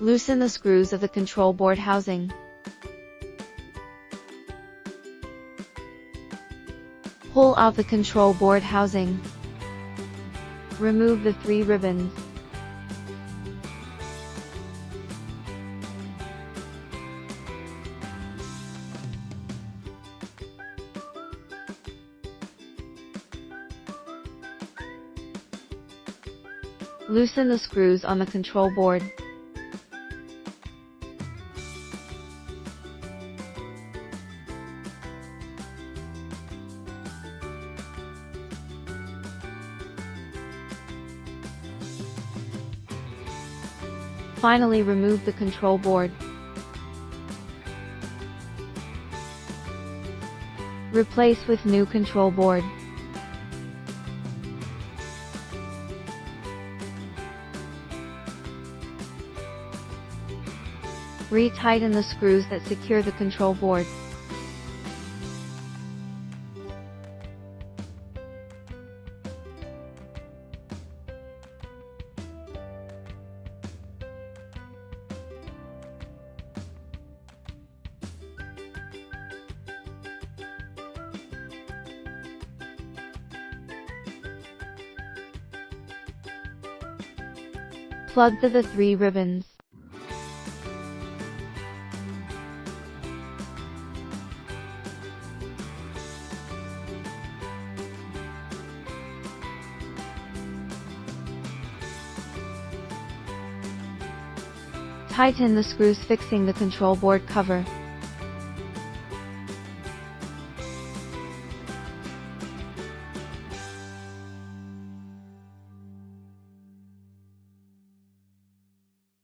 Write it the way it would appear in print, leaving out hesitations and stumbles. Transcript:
Loosen the screws of the control board housing. Pull out the control board housing. Remove the 3 ribbons. Loosen the screws on the control board. Finally, remove the control board. Replace with new control board. Retighten the screws that secure the control board. Plug the 3 ribbons. Tighten the screws fixing the control board cover.